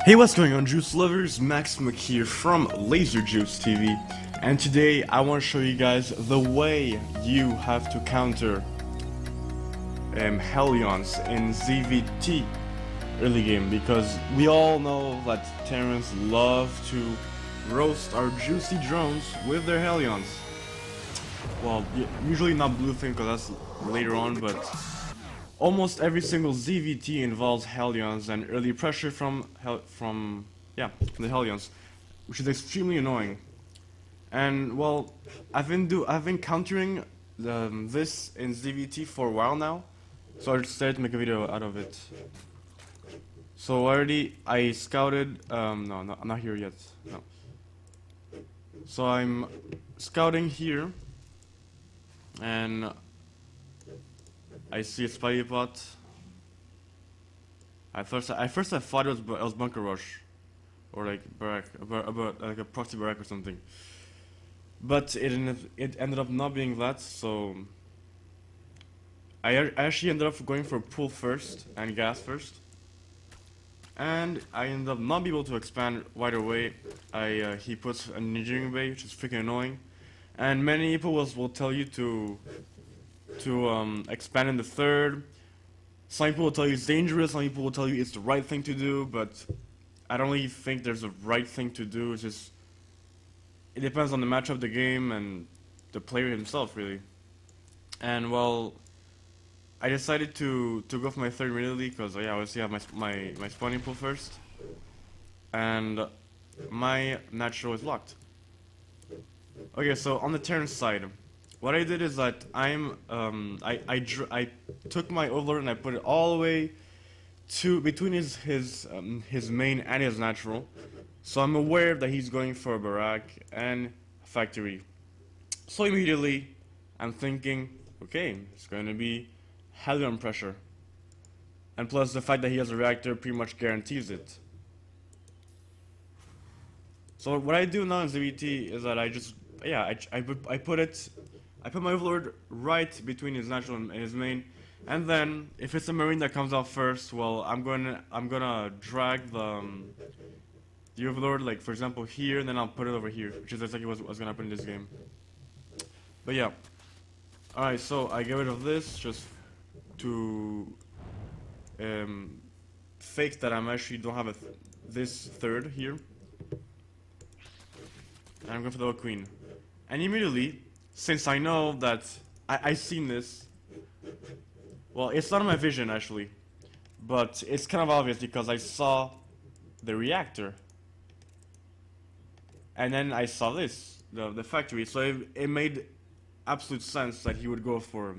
Hey, what's going on, Juice Lovers? Max here from LazerJuiceTV, and today I want to show you guys the way you have to counter hellions in ZVT early game, because we all know that Terrans love to roast our juicy drones with their hellions. Well, usually not bluefin because that's later on, but almost every single ZVT involves hellions and early pressure from the hellions, which is extremely annoying. And well, I've been countering this in ZVT for a while now, so I decided to make a video out of it. So I scouted. No, I'm not here yet. No. So I'm scouting here, and I see a spidey pot. At first I thought it was bunker rush, or like barrack, like a proxy barrack or something. But it ended up not being that. So I actually ended up going for pull first and gas first, and I ended up not being able to expand right away. He puts an engineering bay, which is freaking annoying, and many people will tell you to expand in the third. Some people will tell you it's dangerous, some people will tell you it's the right thing to do, but I don't really think there's a right thing to do. It's just, it depends on the matchup of the game and the player himself, really. And well, I decided to go for my third immediately, because yeah, obviously I have my spawning pool first, and my natural is locked. Okay, so on the Terran side, what I did is that I took my overlord and I put it all the way between his main and his natural. So I'm aware that he's going for a barrack and a factory. So immediately I'm thinking, okay, it's going to be hellion pressure. And plus the fact that he has a reactor pretty much guarantees it. So what I do now in ZVT is that I put my overlord right between his natural and his main, and then if it's a marine that comes out first, well, I'm gonna drag the overlord, like for example here, and then I'll put it over here, which is exactly what's gonna happen in this game. But yeah, all right. So I get rid of this just to fake that I'm actually don't have this third here, and I'm going for the queen, and immediately, since I know that I seen this, well, it's not in my vision actually, but it's kind of obvious because I saw the reactor, and then I saw this, the factory, so it made absolute sense that he would go for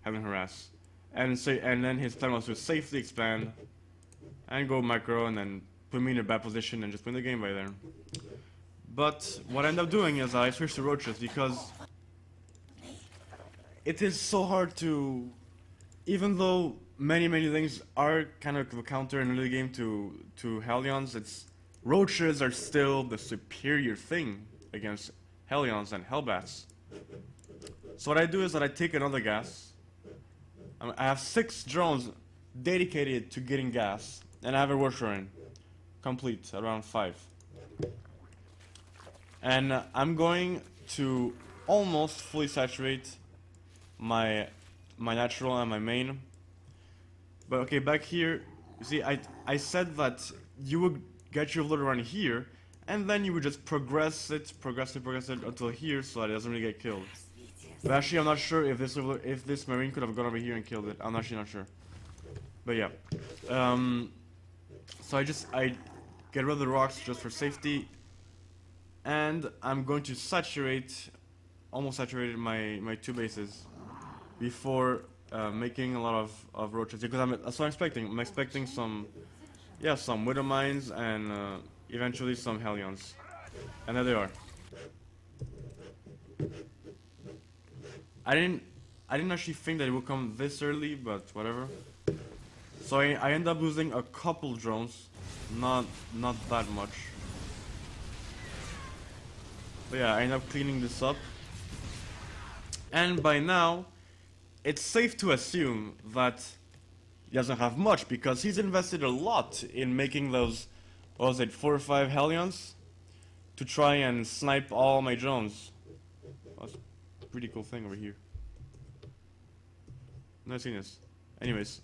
having harass, and then his plan was to safely expand and go micro, and then put me in a bad position and just win the game by there. But what I ended up doing is I switched to roaches because it is so hard to, even though many things are kind of a counter in the game to hellions, roaches are still the superior thing against hellions and hellbats. So what I do is that I take another gas. I have 6 drones dedicated to getting gas, and I have a Warshore complete around 5. And I'm going to almost fully saturate my natural and my main. But okay, back here, you see, I said that you would get your overload around here, and then you would just progress it until here, so that it doesn't really get killed. But actually, I'm not sure if this marine could have gone over here and killed it. I'm actually not sure. But yeah, so I get rid of the rocks just for safety, and I'm going to almost saturate my 2 bases before making a lot of roaches, because that's what I'm expecting. I'm expecting some widow mines and eventually some hellions, and there they are. I didn't actually think that it would come this early, but whatever. So I end up losing a couple drones, not that much. But yeah, I end up cleaning this up, and by now it's safe to assume that he doesn't have much, because he's invested a lot in making those what was it, 4 or 5 hellions to try and snipe all my drones. That's a pretty cool thing over here. Never seen this. Anyways,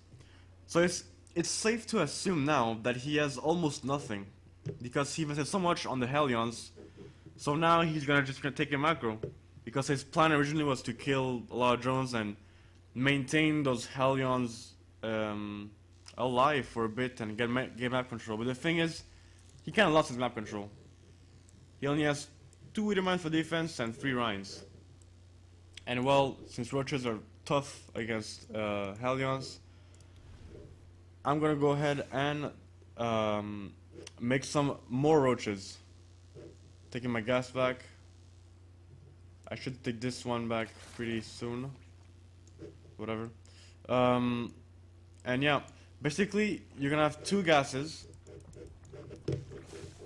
so it's safe to assume now that he has almost nothing, because he invested so much on the hellions. So now he's just gonna take a macro, because his plan originally was to kill a lot of drones and maintain those hellions alive for a bit and get map control. But the thing is, he kind of lost his map control. He only has 2 Withermines for defense and 3 Rhines. And well, since roaches are tough against hellions, I'm gonna go ahead and make some more roaches. Taking my gas back. I should take this one back pretty soon. Whatever. And yeah, basically you're gonna have 2 gases,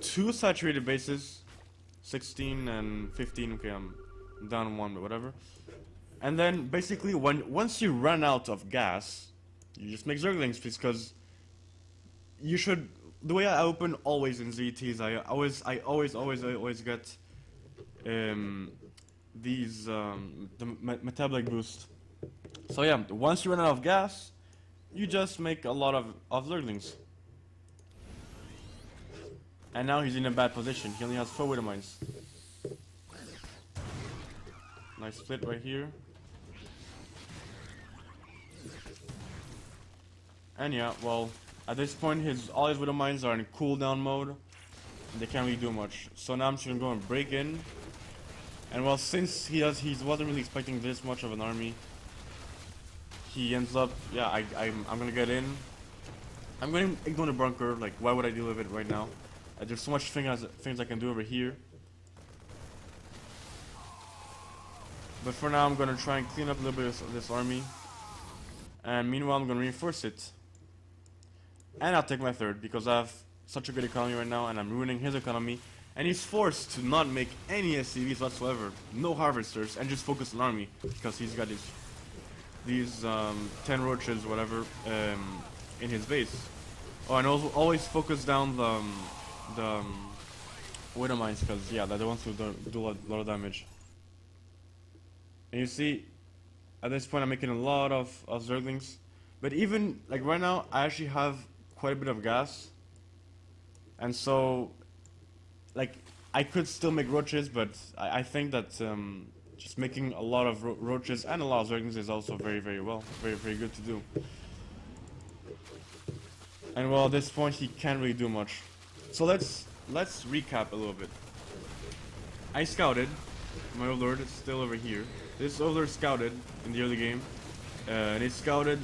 2 saturated bases, 16 and 15. Okay, I'm down 1, but whatever. And then basically once you run out of gas, you just make Zerglings, because you should. The way I open always in ZTs, I always get these the metabolic boost. So yeah, once you run out of gas, you just make a lot of Zerglings. And now he's in a bad position. He only has 4 Withermines. Nice split right here. And yeah, well, at this point all his Withermines are in cooldown mode, and they can't really do much. So now I'm just gonna go and break in. And well, since he wasn't really expecting this much of an army, he ends up, yeah, I'm gonna get in. I'm gonna ignore the bunker. Like, why would I deal with it right now? There's so much things I can do over here. But for now, I'm gonna try and clean up a little bit of this army. And meanwhile, I'm gonna reinforce it. And I'll take my 3rd, because I have such a good economy right now, and I'm ruining his economy. And he's forced to not make any SCVs whatsoever, no harvesters, and just focus on army, because he's got these 10 roaches, whatever, in his base. Oh, and also always focus down the Withermines, because yeah, they're the ones who do a lot of damage. And you see, at this point I'm making a lot of Zerglings. But even, like right now, I actually have quite a bit of gas. And so, like, I could still make roaches, but I think that just making a lot of roaches and a lot of Zerglings is also very good to do. And well, at this point he can't really do much. So let's recap a little bit. I scouted. My overlord is still over here. This overlord scouted in the early game, and he scouted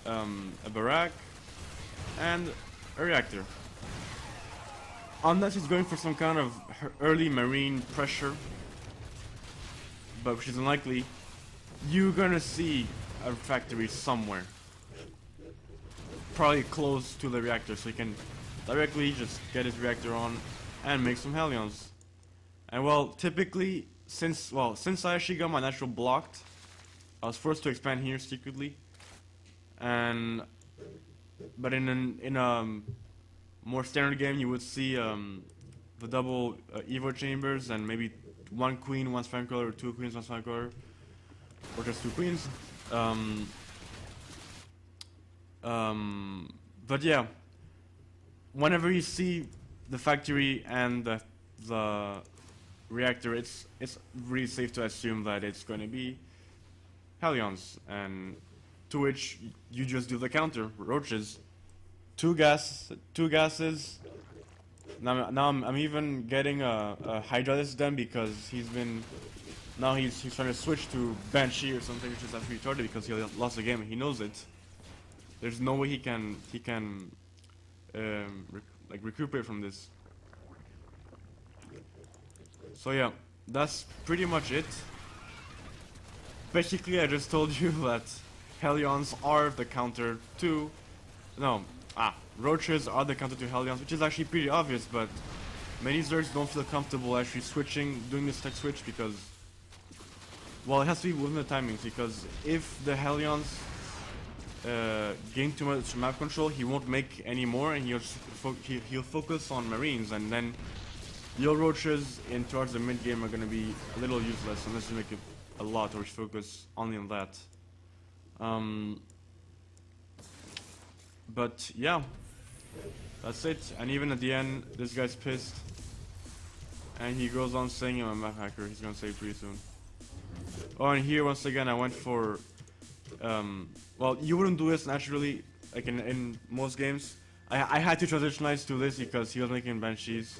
a barrack and a reactor. Unless he's going for some kind of early marine pressure, but which is unlikely, you're gonna see a factory somewhere. Probably close to the reactor, so you can directly just get his reactor on and make some hellions. And well, typically, since I actually got my natural blocked, I was forced to expand here secretly. But in a more standard game, you would see the double Evo chambers and maybe 1 queen, 1 spam color, or 2 queens, 1 spam color, or just 2 queens. But yeah, whenever you see the factory and the reactor, it's really safe to assume that it's going to be hellions, and to which you just do the counter roaches. 2 gases. Now I'm even getting a Hydralis den, because he's trying to switch to Banshee or something, which is actually retarded because he lost the game and he knows it. There's no way he can recuperate from this. So yeah, that's pretty much it. Basically, I just told you that hellions are the counter to roaches are the counter to hellions, which is actually pretty obvious, but many Zergs don't feel comfortable actually doing this tech switch, because, well, it has to be within the timings, because if the hellions gain too much map control, he won't make any more, and he'll focus on Marines, and then your roaches in towards the mid game are gonna be a little useless unless you make it a lot or focus only on that. But yeah, that's it. And even at the end, this guy's pissed, and he goes on saying I'm a map hacker. He's gonna say it pretty soon. Oh, and here once again I went for well, you wouldn't do this naturally, like in most games. I had to transitionalize to this because he was making banshees,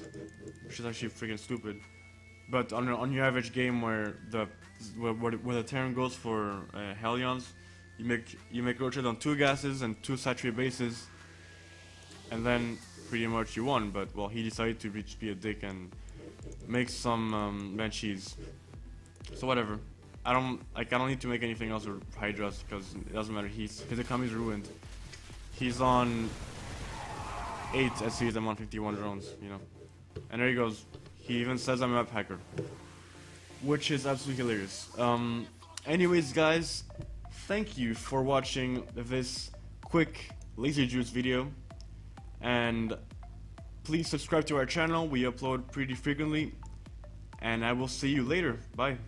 which is actually freaking stupid. But on your average game where the Terran goes for hellions, you make roaches on 2 gases and 2 saturated bases, and then pretty much you won. But well, he decided to be a dick and make some banshees. So whatever. I don't need to make anything else or Hydras because it doesn't matter. His economy's ruined. He's on 8 SCs and 151 drones, you know. And there he goes. He even says I'm a map hacker, which is absolutely hilarious. Anyways, guys, thank you for watching this quick LazerJuice video, and please subscribe to our channel. We upload pretty frequently, and I will see you later. Bye.